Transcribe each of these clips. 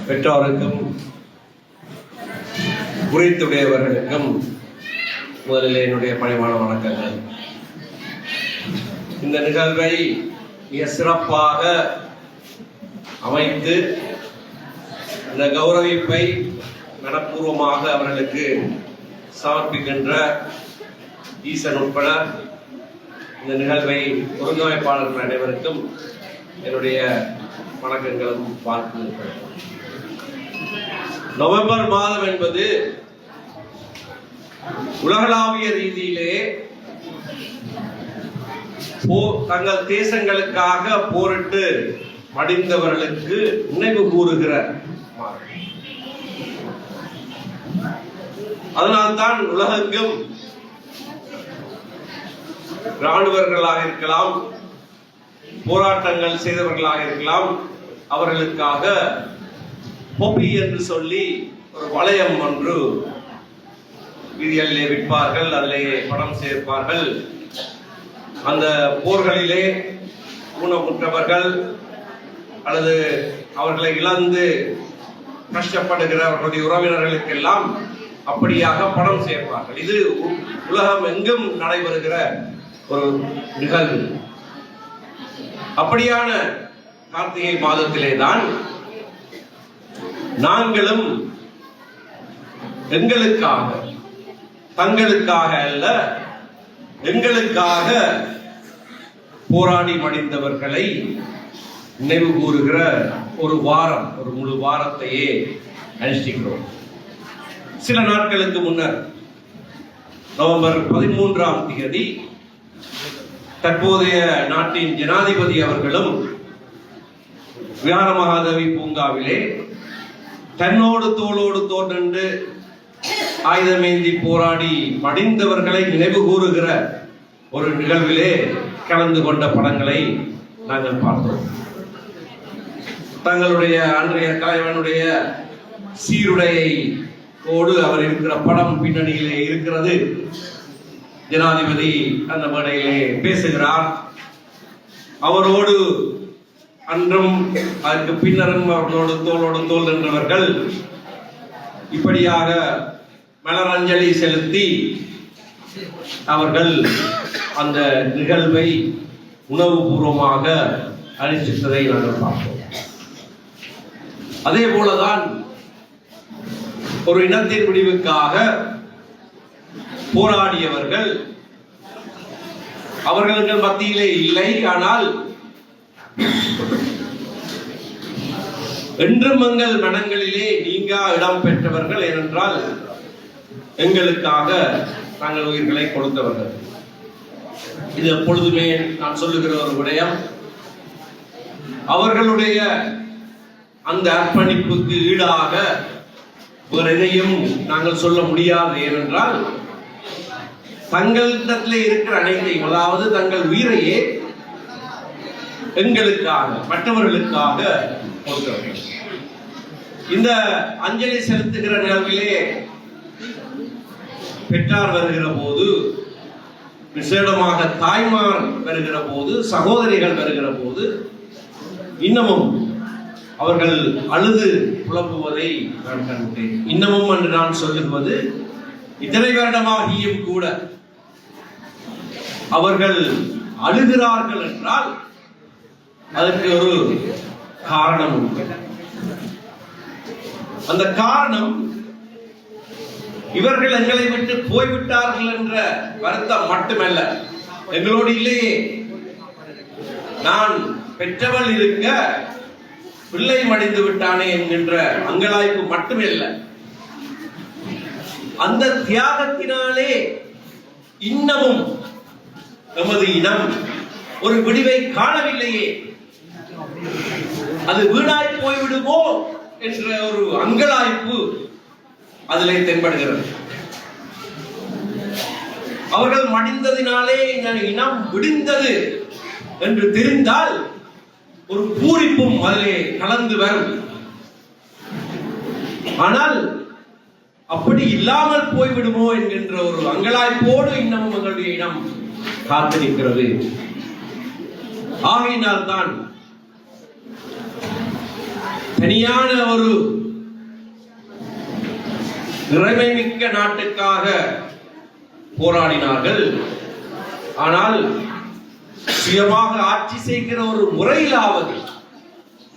பெற்றோருக்கும் குறித்துடையவர்களுக்கும் முதலில் என்னுடைய பணிவான வணக்கங்கள். இந்த நிகழ்வை மிக சிறப்பாக அமைத்து இந்த கௌரவிப்பை மனப்பூர்வமாக அவர்களுக்கு சமர்ப்பிக்கின்ற ஈசன் உட்பட இந்த நிகழ்வை ஒருங்கமைப்பாளர்கள் அனைவருக்கும் என்னுடைய வணக்கங்களும் வாழ்த்துக்கள். நவம்பர் மாதம் என்பது உலகளாவிய ரீதியிலே தங்கள் தேசங்களுக்காக போரிட்டு மடிந்தவர்களுக்கு நினைவு கூறுகிற அதனால்தான் உலகெங்கும் ராணுவர்களாக இருக்கலாம், போராட்டங்கள் செய்தவர்களாக இருக்கலாம், அவர்களுக்காக பொப்பி என்று சொல்லி ஒரு வளையம் ஒன்று வீதிகளிலே விற்பார்கள், அதிலே பணம் சேர்ப்பார்கள். அந்த போர்களிலே ஊனமுற்றவர்கள் அல்லது அவர்களை இழந்து கஷ்டப்படுகிற அவர்களுடைய உறவினர்களுக்கெல்லாம் அப்படியாக பணம் சேர்ப்பார்கள். இது உலகம் எங்கும் நடைபெறுகிற ஒரு நிகழ்வு. அப்படியான கார்த்திகை மாதத்திலே தான் நாங்களும் எங்களுக்காக, தங்களுக்காக அல்ல, எங்களுக்காக போராடி மடிந்தவர்களை நினைவு கூறுகிற ஒரு வாரம், ஒரு முழு வாரத்தையே அனுஷ்டிக்கிறோம். சில நாட்களுக்கு முன்னர் நவம்பர் 13ஆம் தேதி தற்போதைய நாட்டின் ஜனாதிபதி அவர்களும் விஹார மகாதேவி பூங்காவிலே தன்னோடு தோளோடு தோன்றென்று ஆயுதமேந்தி போராடி மடிந்தவர்களை நினைவு கூறுகிற ஒரு நிகழ்விலே கலந்து கொண்ட படங்களை நாங்கள் பார்த்தோம். தங்களுடைய அன்றைய தலைவனுடைய சீருடையோடு அவர் இருக்கிற படம் பின்னணியிலே இருக்கிறது. ஜனாதிபதி அந்த மேடையிலே பேசுகிறார். அவரோடு அன்றும் அதற்கு பின்னரும் அவர்களோடு தோளோடு தோல் நின்றவர்கள் இப்படியாக மலரஞ்சலி செலுத்தி அவர்கள் அந்த நிகழ்வை உணவுபூர்வமாக அனுஷ்டித்ததை நாங்கள் பார்த்தோம். அதே போலதான் ஒரு இனத்தின் விடிவுக்காக போராடியவர்கள் அவர்களுக்கு மத்தியிலே இல்லை, ஆனால் என்றும் எங்கள் மனங்களிலே நீங்கா இடம் பெற்றவர்கள். ஏனென்றால் எங்களுக்காக நாங்கள் உயிர்களை கொடுத்தவர்கள். இது எப்பொழுதுமே நான் சொல்லுகிற ஒரு விடயம். அவர்களுடைய அந்த அர்ப்பணிப்புக்கு ஈடாக வேறு எதையும் நாங்கள் சொல்ல முடியாது. ஏனென்றால் தங்களிடத்திலே இருக்கிற அனைத்தையும், அதாவது தங்கள் உயிரையே எங்களுக்காக, மற்றவர்களுக்காக கொடுத்தவர்கள். இந்த அஞ்சலி செலுத்துகிற நிகழ்விலே பெற்றார் வருகிற போது, விசேடமாக தாய்மார் வருகிற போது, சகோதரிகள் வருகிற போது இன்னமும் அவர்கள் அழுது புலம்புவதை நான் கண்டேன். இன்னமும் என்று நான் சொல்லுவது, இத்தனை வருடமாகியும் கூட அவர்கள் அழுகிறார்கள் என்றால் அதற்கு ஒரு காரணம் உண்டு. அந்த காரணம் இவர்கள் எங்களை விட்டு போய்விட்டார்கள் என்ற வருத்தம் மட்டுமல்ல, எங்களோடு இல்லையே, நான் பெற்றவள் இருக்க பிள்ளை மடிந்து விட்டானே என்கின்ற அங்கலாய்ப்பு மட்டுமல்ல, அந்த தியாகத்தினாலே இன்னமும் நமது இனம் ஒரு விடிவை காணவில்லையே, அது வீணாய் போய்விடுமோ என்ற ஒரு அங்கலாய்ப்பு அதிலே தென்படுகிறது. அவர்கள் மடிந்ததினாலே இனம் விடிந்தது என்று தெரிந்தால் ஒரு பூரிப்பும் அதிலே கலந்து வரும். ஆனால் அப்படி இல்லாமல் போய்விடுமோ என்கின்ற ஒரு அங்கலாய்ப்போடு இன்னமும் எங்களுடைய இனம் காத்திருக்கிறது. ஆகையினால் தான் தனியான ஒரு திறமை மிக்க நாட்டுக்காக போராடினார்கள். ஆனால் சுயமாக ஆட்சி செய்கிற ஒரு முறையிலாவது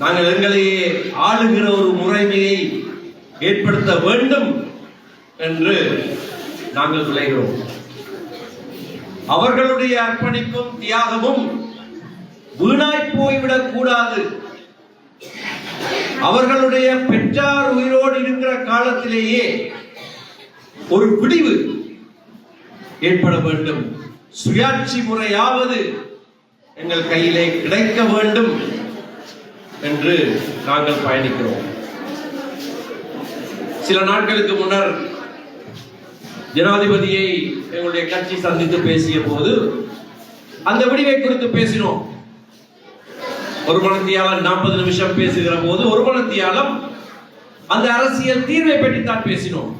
நாங்கள் எங்களையே ஆளுகிற ஒரு முறைமையை ஏற்படுத்த வேண்டும் என்று நாங்கள் விளைகிறோம். அவர்களுடைய அர்ப்பணிப்பும் தியாகமும் வீணாய் போய்விடக் கூடாது. அவர்களுடைய பெற்றார் உயிரோடு இருக்கிற காலத்திலேயே ஒரு விடிவு ஏற்பட வேண்டும். சுயாட்சி முறையாவது எங்கள் கையிலே கிடைக்க வேண்டும் என்று நாங்கள் பயணிக்கிறோம். சில நாட்களுக்கு முன்னர் ஜனாதிபதியை எங்களுடைய கட்சி சந்தித்து பேசிய போது அந்த விடிவை குறித்து பேசினோம். ஒரு மணித்தியாலம் 40 நிமிஷம் பேசுகிற போது ஒரு மணித்தியாலம் அந்த அரசியல் தீர்வை பற்றித்தான் பேசினோம்.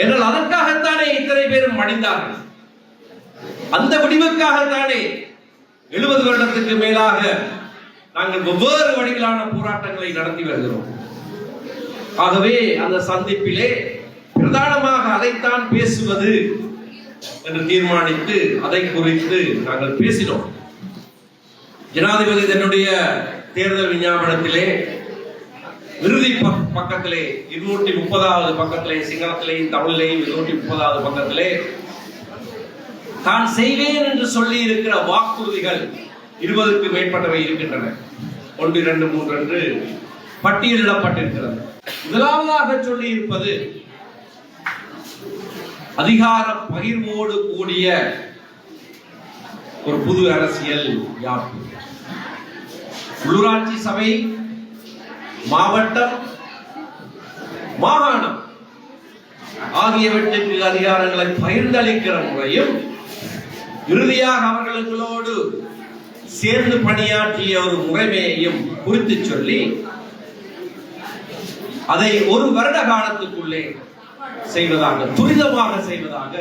என்றால் அதற்காகத்தானே இத்தனை பேரும் மடிந்தார்கள். அந்த விடிவுக்காகத்தானே 70 வருடத்துக்கு மேலாக நாங்கள் வெவ்வேறு வடிவிலான போராட்டங்களை நடத்தி வருகிறோம். ஆகவே அந்த சந்திப்பிலே பிரதானமாக அதைத்தான் பேசுவது என்று தீர்மானித்து அதை குறித்து நாங்கள் பேசினோம். ஜனாதிபதி தன்னுடைய தேர்தல் விஞ்ஞாபனத்திலே இறுதி பக்கத்திலே 230வது பக்கத்திலே, சிங்களத்திலேயும் தமிழிலேயும் 230வது பக்கத்திலே தான் செய்வேன் என்று சொல்லி இருக்கிற வாக்குறுதிகள் 20க்கு மேற்பட்டவை இருக்கின்றன. 1, 2, 3 என்று பட்டியலிடப்பட்டிருக்கிறது. முதலாவதாக சொல்லி இருப்பது அதிகார பகிர்வோடு கூடிய ஒரு புது அரசியல் யாப்பு. உள்ளூராட்சி சபை, மாவட்டம், மாகாணம் ஆகியவற்றுக்கு அதிகாரங்களை பகிர்ந்தளிக்கிற முறையும் இறுதியாக அவர்களோடு சேர்ந்து பணியாற்றிய ஒரு முறைமையையும் குறித்து சொல்லி அதை ஒரு வருட காலத்துக்குள்ளே செய்வதாக, துரிதமாக செய்வதாக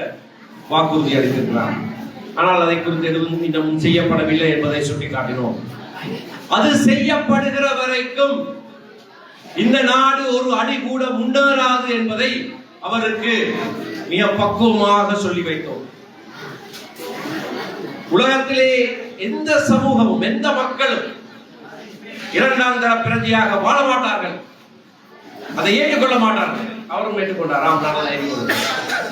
வாக்குறுதி அளித்திருக்கிறார். ஆனால் அதை குறித்து எதுவும் இன்னும் செய்யப்படவில்லை என்பதை சுட்டிக்காட்டினோம். அது செய்யப்படுகிற வரைக்கும் இந்த நாடு ஒரு அடி கூட முன்னேறாது என்பதை அவருக்கு மிக பக்குவமாக சொல்லி வைத்தோம். உலகத்திலே எந்த சமூகமும் எந்த மக்களும் இரண்டாம் தர பிரஜையாக வாழ மாட்டார்கள். அதை ஏற்றுக்கொள்ள மாட்டார்கள். அவரும் ஏற்றுக்கொண்டார்.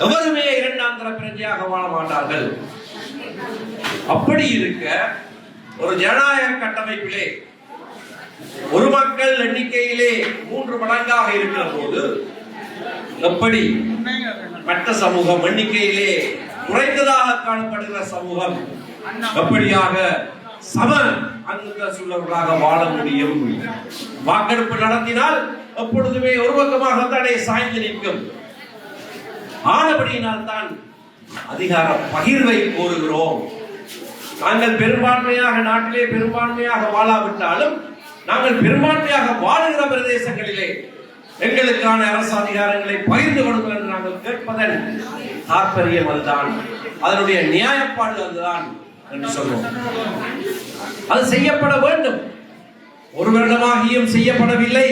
எவருமே இரண்டாம் தர பிரஜையாக வாழ மாட்டார்கள். அப்படி இருக்க ஒரு ஜனநாயக கட்டமைப்பிலே ஒரு மக்கள் எண்ணிக்கையிலே 3 மடங்காக இருக்கிற போது எப்படி மற்ற சமூகம் எண்ணிக்கையிலே குறைந்ததாக காணப்படுகிற சமூகம் எப்படியாக சம அந்தஸ்துள்ளவர்களாக வாழ முடியும்? வாக்கெடுப்பு நடத்தினால் எப்பொழுதுமே ஒரு பக்கமாகத்தானே சாய்ந்து நிற்கும். ஆனபடியினால் தான் அதிகார பகிர்வை கோருகிறோம். நாங்கள் பெரும்பான்மையாக நாட்டிலே பெரும்பான்மையாக வாழாவிட்டாலும் நாங்கள் பெரும்பான்மையாக வாழுகிற பிரதேசங்களிலே எங்களுக்கான அரசு அதிகாரங்களை பகிர்ந்து கொடுங்கள் என்று நாங்கள் கேட்பதன் தாற்பயம் அதுதான், அதனுடைய நியாயப்பாடு அதுதான் என்று சொல்வோம். அது செய்யப்பட வேண்டும். ஒரு வருடமாகியும் செய்யப்படவில்லை.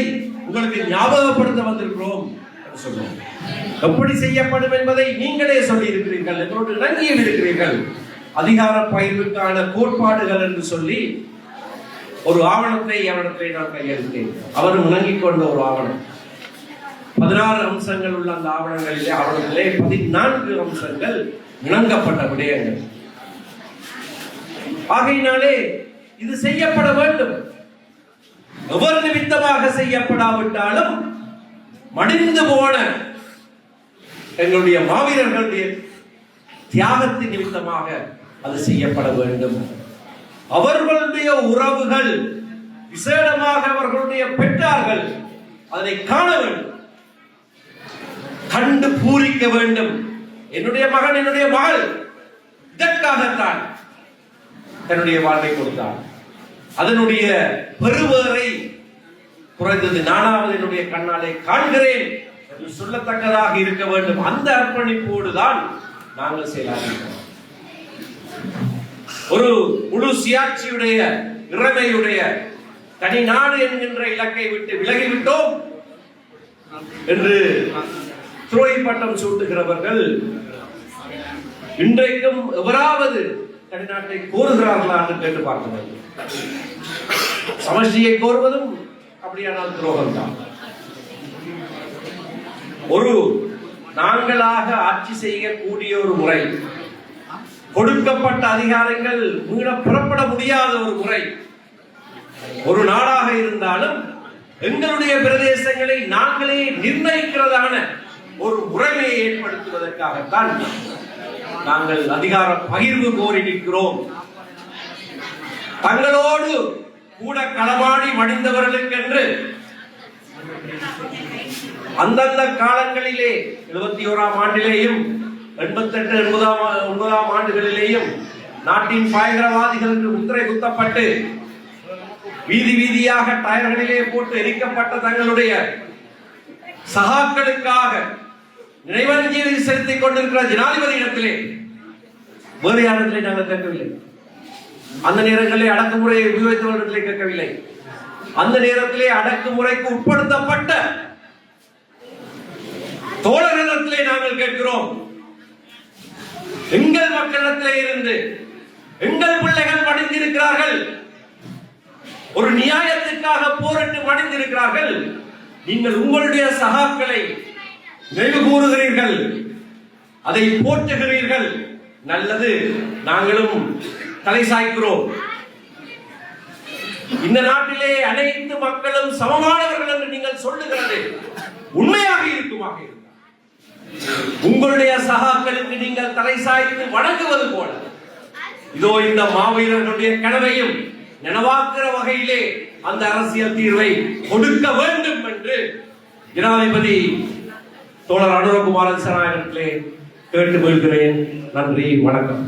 உங்களுக்கு ஞாபகப்படுத்த வந்திருக்கிறோம் என்று சொல்வோம். எப்படி செய்யப்படும் என்பதை நீங்களே சொல்லி இருக்கிறீர்கள், எங்களோடு இணங்கியும் இருக்கிறீர்கள். அதிகார பகிர்வுக்கான கோட்பாடுகள் என்று சொல்லி ஒரு ஆவணத்தை அவரிடத்தை நான் கையெழுத்தேன். அவரும் இணங்கிக் கொண்ட ஒரு ஆவணம். 16 அம்சங்கள் உள்ள அந்த ஆவணத்திலே 14 அம்சங்கள் இணங்கப்பட்ட விடயங்கள். ஆகையினாலே இது செய்யப்பட வேண்டும். எவர் நிமித்தமாக செய்யப்படாவிட்டாலும் மடிந்து போன எங்களுடைய மாவீரர்களுடைய தியாகத்தின் நிமித்தமாக அது செய்யப்பட வேண்டும். அவர்களுடைய உறவுகள், விசேடமாக அவர்களுடைய பெற்றார்கள் அதனை காண வேண்டும், கண்டு பூரிக்க வேண்டும். என்னுடைய மகன், என்னுடைய மகள் இதற்காகத்தான் தன்னுடைய வாழ்வை கொடுத்தார். அதனுடைய பெருவேரை குறைந்தது நானாவது என்னுடைய கண்ணாலே காண்கிறேன் என்று சொல்லத்தக்கதாக இருக்க வேண்டும். அந்த அர்ப்பணிப்போடு தான் நாங்கள் செயலாற்றுகிறோம். ஒரு முழு சுயாட்சியுடைய இறைமையுடைய தனி நாடு என்கின்ற இலக்கை விட்டு விலகிவிட்டோம் என்று துரோகி பட்டம் சூட்டுகிறவர்கள் இன்றைக்கும் எவராவது தனிநாட்டை கோருகிறார்களா என்று கேட்டு பார்க்க வேண்டும். சமஷ்டியை கோருவதும் அப்படியானால் துரோகம் தான். ஒரு நாங்களாக ஆட்சி செய்யக்கூடிய ஒரு முறை, கொடுக்கப்பட்ட அதிகாரங்கள் மீள புறப்பட முடியாத ஒரு முறை, ஒரு நாடாக இருந்தாலும் எங்களுடைய பிரதேசங்களை நாங்களே நிர்ணயிக்கிறதான ஒரு முறைமையை ஏற்படுத்துவதற்காகத்தான் நாங்கள் அதிகார பகிர்வு கோரி நிற்கிறோம். தங்களோடு கூட களமாடி மடிந்தவர்களுக்கென்று அந்தந்த காலங்களிலே 71ஆம் ஆண்டிலேயும் 88, 89ஆம் ஆண்டுகளிலேயும் நாட்டின் பயங்கரவாதிகள் என்று முத்திரை குத்தப்பட்டு வீதி வீதியாக டயர்களிலே போட்டு எரிக்கப்பட்ட தங்களுடைய சகாக்களுக்காக நினைவஞ்சலி செலுத்திக் கொண்டிருக்கிற ஜனாதிபதி இடத்திலே வேறு யாரிடத்திலே நாங்கள் கேட்கவில்லை. அந்த நேரங்களிலே அடக்குமுறையை உபயோகித்தவர்களிடத்திலே கேட்கவில்லை. அந்த நேரத்திலே அடக்குமுறைக்கு உட்படுத்தப்பட்ட தோழர்களிடத்திலே நாங்கள் கேட்கிறோம். எங்கள் மக்களிடத்திலே இருந்து எங்கள் பிள்ளைகள் மடிந்திருக்கிறார்கள், ஒரு நியாயத்திற்காக போரிட்டு மடிந்திருக்கிறார்கள். நீங்கள் உங்களுடைய சகாக்களை நினைவு கூறுகிறீர்கள், அதை போற்றுகிறீர்கள், நல்லது, நாங்களும் தலை சாய்க்கிறோம். இந்த நாட்டிலே அனைத்து மக்களும் சமமானவர்கள் என்று நீங்கள் சொல்லுகிறது உண்மையாக இருக்குமாக இருந்தால் உங்களுடைய சகாக்களுக்கு நீங்கள் தலை சாய்த்து வணங்குவது போல இதோ இந்த மாவீரர்களுடைய கனவையும் நனவாக்குற வகையிலே அந்த அரசியல் தீர்வை கொடுக்க வேண்டும் என்று ஜனாதிபதி தோழர் அனுரகுமார திசாநாயகத்திலே கேட்டு கொள்கிறேன். நன்றி, வணக்கம்.